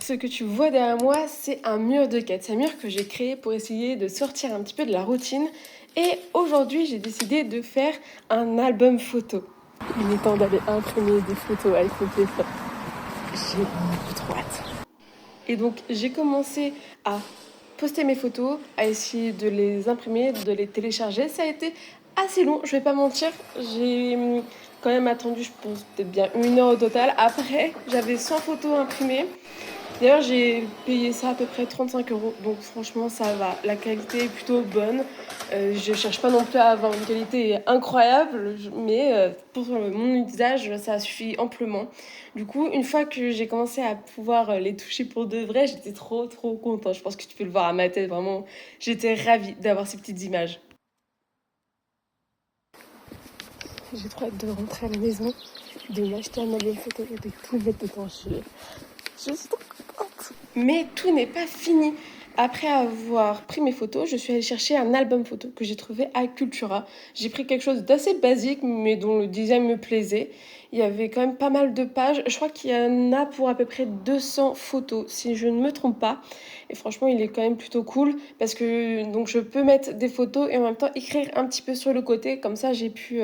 Ce que tu vois derrière moi, c'est un mur de quête. C'est un mur que j'ai créé pour essayer de sortir un petit peu de la routine. Et aujourd'hui, j'ai décidé de faire un album photo. Il est temps d'aller imprimer des photos avec mon téléphone. J'ai beaucoup trop hâte. Et donc, j'ai commencé à poster mes photos, à essayer de les imprimer, de les télécharger. Ça a été assez long, je vais pas mentir. J'ai quand même attendu, je pense, peut-être bien 1 heure au total. Après, j'avais 100 photos imprimées. D'ailleurs, j'ai payé ça à peu près 35 euros, donc franchement, ça va. La qualité est plutôt bonne. Je cherche pas non plus à avoir une qualité incroyable, mais pour mon usage, ça suffit amplement. Du coup, une fois que j'ai commencé à pouvoir les toucher pour de vrai, j'étais trop contente. Je pense que tu peux le voir à ma tête, vraiment. J'étais ravie d'avoir ces petites images. J'ai trop hâte de rentrer à la maison, de m'acheter un album photo et de tout mettre dedans. Je suis trop contente. Mais tout n'est pas fini. Après avoir pris mes photos, je suis allée chercher un album photo que j'ai trouvé à Cultura. J'ai pris quelque chose d'assez basique, mais dont le design me plaisait. Il y avait quand même pas mal de pages. Je crois qu'il y en a pour à peu près 200 photos, si je ne me trompe pas. Et franchement, il est quand même plutôt cool parce que donc je peux mettre des photos et en même temps écrire un petit peu sur le côté. Comme ça, j'ai pu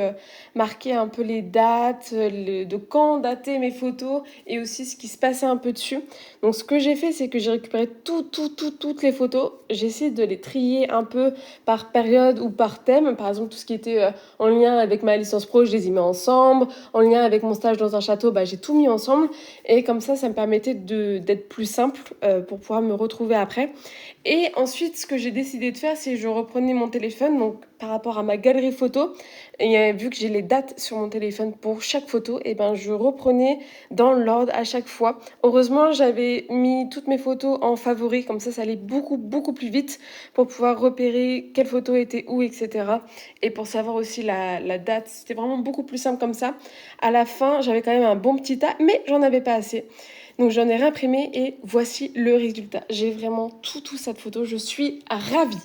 marquer un peu les dates, de quand dataient mes photos et aussi ce qui se passait un peu dessus. Donc ce que j'ai fait, c'est que j'ai récupéré toutes les photos. J'ai essayé de les trier un peu par période ou par thème. Par exemple, tout ce qui était en lien avec ma licence pro, je les ai mis ensemble. En lien avec mon stage dans un château, j'ai tout mis ensemble. Et comme ça me permettait d'être plus simple pour pouvoir me retrouver après. Et ensuite, ce que j'ai décidé de faire, c'est que je reprenais mon téléphone, donc par rapport à ma galerie photo, et vu que j'ai les dates sur mon téléphone pour chaque photo, et je reprenais dans l'ordre à chaque fois. Heureusement, j'avais mis toutes mes photos en favoris, comme ça allait beaucoup plus vite pour pouvoir repérer quelle photo était où, etc. Et pour savoir aussi la date, c'était vraiment beaucoup plus simple comme ça. À la fin, j'avais quand même un bon petit tas, mais j'en avais pas assez. Donc j'en ai réimprimé et voici le résultat. J'ai vraiment tout ça de photos, je suis ravie.